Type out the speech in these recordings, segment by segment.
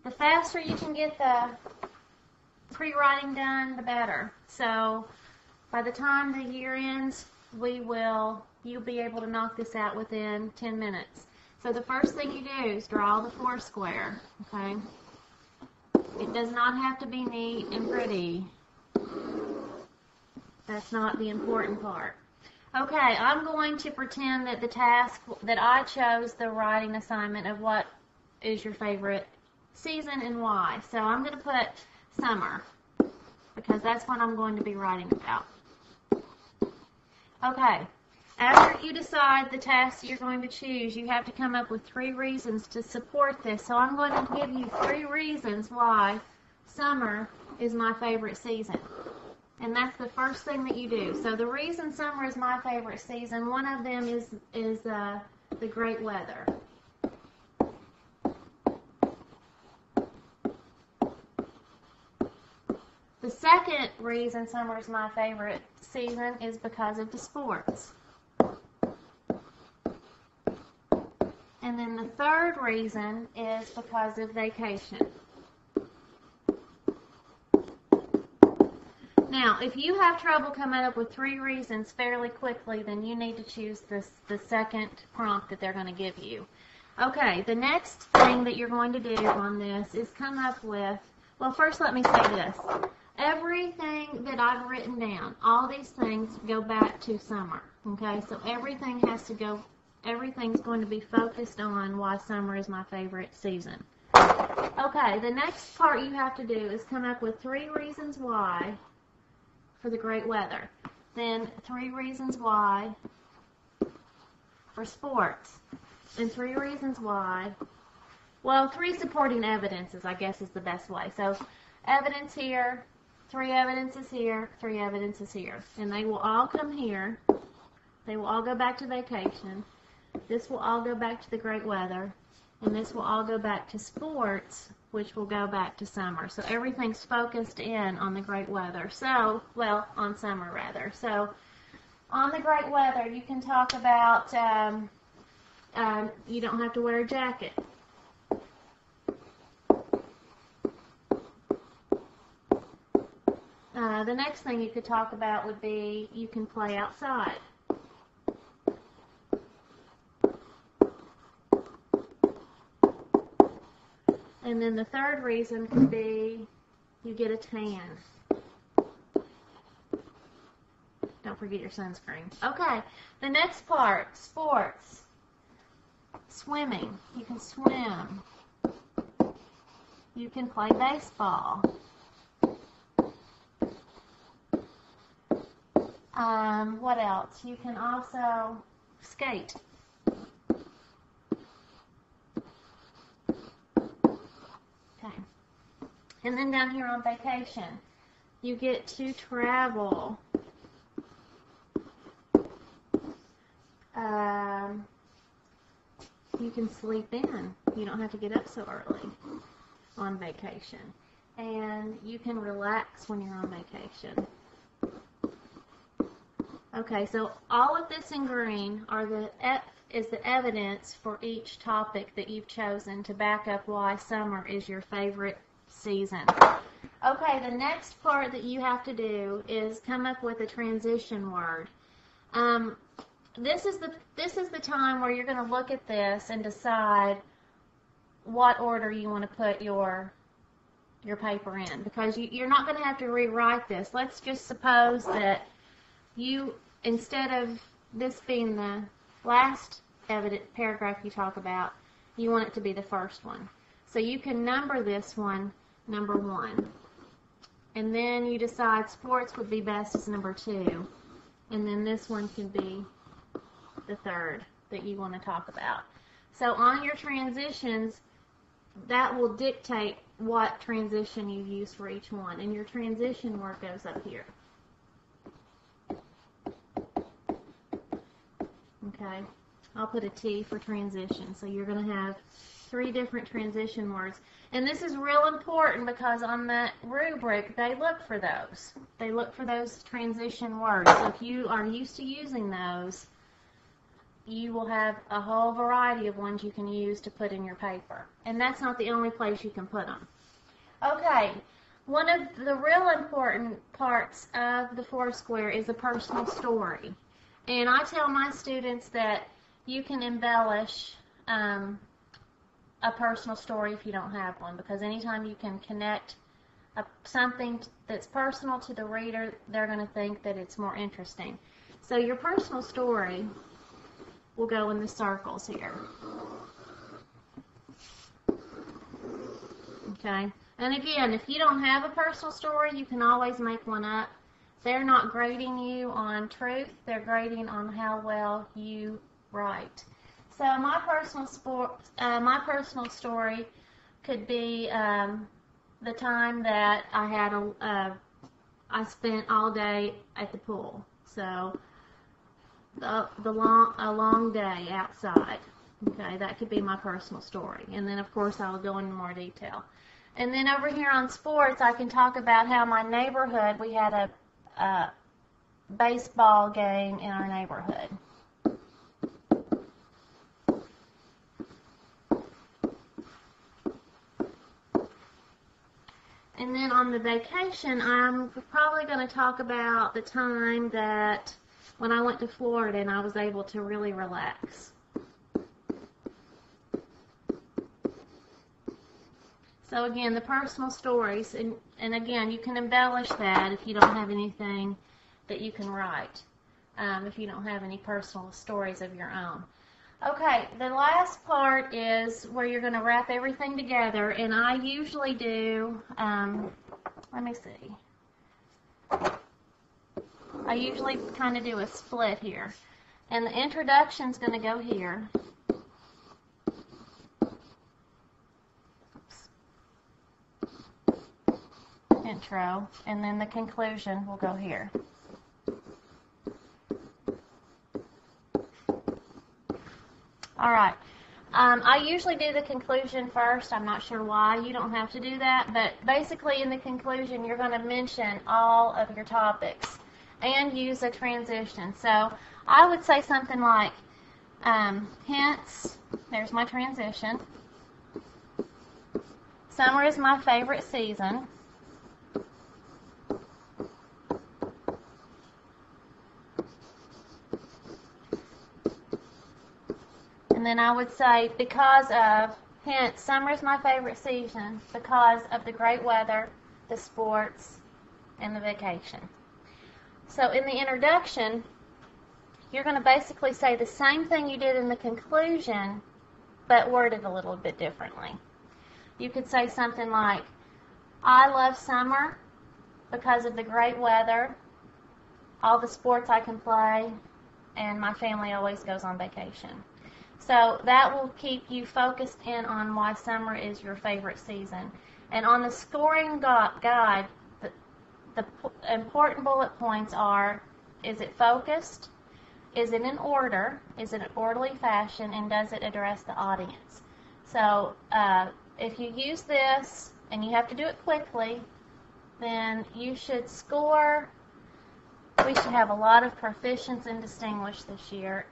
The faster you can get the pre-writing done, the better. So by the time the year ends, you'll be able to knock this out within 10 minutes. So the first thing you do is draw the Foursquare, okay? It does not have to be neat and pretty. That's not the important part. Okay, I'm going to pretend that the task, that I chose the writing assignment of what is your favorite season and why. So I'm going to put summer, because that's what I'm going to be writing about. Okay, after you decide the task that you're going to choose, you have to come up with 3 reasons to support this. So I'm going to give you 3 reasons why summer is my favorite season. And that's the first thing that you do. So the reason summer is my favorite season, one of them is the great weather. The second reason summer is my favorite season is because of the sports. And then the third reason is because of vacation. Now, if you have trouble coming up with 3 reasons fairly quickly, then you need to choose the second prompt that they're going to give you. Okay, the next thing that you're going to do on this is come up with, well, first let me say this. Everything that I've written down, all these things go back to summer, okay? So everything's going to be focused on why summer is my favorite season. Okay, the next part you have to do is come up with 3 reasons why for the great weather. Then 3 reasons why for sports. And 3 reasons why, well, 3 supporting evidences, I guess, is the best way. So evidence here, 3 evidences here, 3 evidences here. And they will all come here. They will all go back to vacation. This will all go back to the great weather. And this will all go back to sports, which will go back to summer. So everything's focused in on the great weather. So, well, on summer rather. So on the great weather, you can talk about you don't have to wear a jacket. The next thing you could talk about would be you can play outside. And then the third reason could be you get a tan. Don't forget your sunscreen. Okay, the next part, sports. Swimming. You can swim. You can play baseball. What else? You can also skate. Okay. And then down here on vacation, you get to travel. You can sleep in. You don't have to get up so early on vacation. And you can relax when you're on vacation. Okay, so all of this in green is the evidence for each topic that you've chosen to back up why summer is your favorite season. Okay, the next part that you have to do is come up with a transition word. This is the time where you're going to look at this and decide what order you want to put your paper in, because you're not going to have to rewrite this. Let's just suppose that you, instead of this being the last paragraph you talk about, you want it to be the first one. So you can number this one number 1. And then you decide sports would be best as number 2. And then this one can be the third that you want to talk about. So on your transitions, that will dictate what transition you use for each one. And your transition word goes up here. Okay, I'll put a T for transition. So you're going to have 3 different transition words. And this is real important because on that rubric, they look for those. They look for those transition words. So if you are used to using those, you will have a whole variety of ones you can use to put in your paper. And that's not the only place you can put them. Okay, one of the real important parts of the Foursquare is a personal story. And I tell my students that you can embellish a personal story if you don't have one, because anytime you can connect something that's personal to the reader, they're going to think that it's more interesting. So your personal story will go in the circles here. Okay, and again, if you don't have a personal story, you can always make one up. They're not grading you on truth, they're grading on how well you write. So my personal story could be the time that I spent all day at the pool. So a long day outside. Okay, that could be my personal story. And then of course I'll go into more detail. And then over here on sports, I can talk about how my neighborhood, we had a baseball game in our neighborhood. And then on the vacation, I'm probably going to talk about the time that when I went to Florida and I was able to really relax. So again, the personal stories, and again, you can embellish that if you don't have anything that you can write, if you don't have any personal stories of your own. Okay, the last part is where you're going to wrap everything together, and I usually do, let me see, I usually kind of do a split here, and the introduction's going to go here. Intro, and then the conclusion will go here. Alright, I usually do the conclusion first. I'm not sure why. You don't have to do that, but basically in the conclusion you're going to mention all of your topics and use a transition. So I would say something like, hence, there's my transition. Summer is my favorite season. And then I would say, hence, summer is my favorite season because of the great weather, the sports, and the vacation. So in the introduction, you're going to basically say the same thing you did in the conclusion, but worded a little bit differently. You could say something like, I love summer because of the great weather, all the sports I can play, and my family always goes on vacation. So that will keep you focused in on why summer is your favorite season. And on the scoring guide, the important bullet points are, is it focused? Is it in order? Is it in orderly fashion? And does it address the audience? So if you use this, and you have to do it quickly, then you should score. We should have a lot of proficiencies and distinguished this year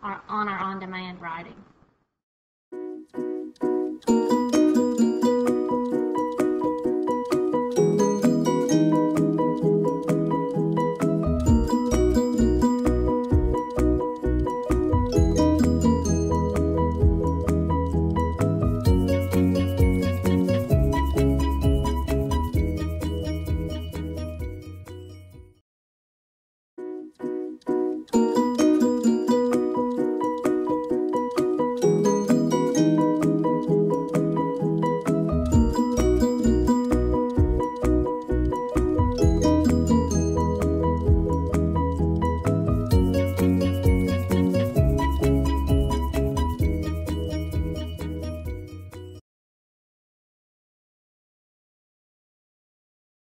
on our on-demand writing.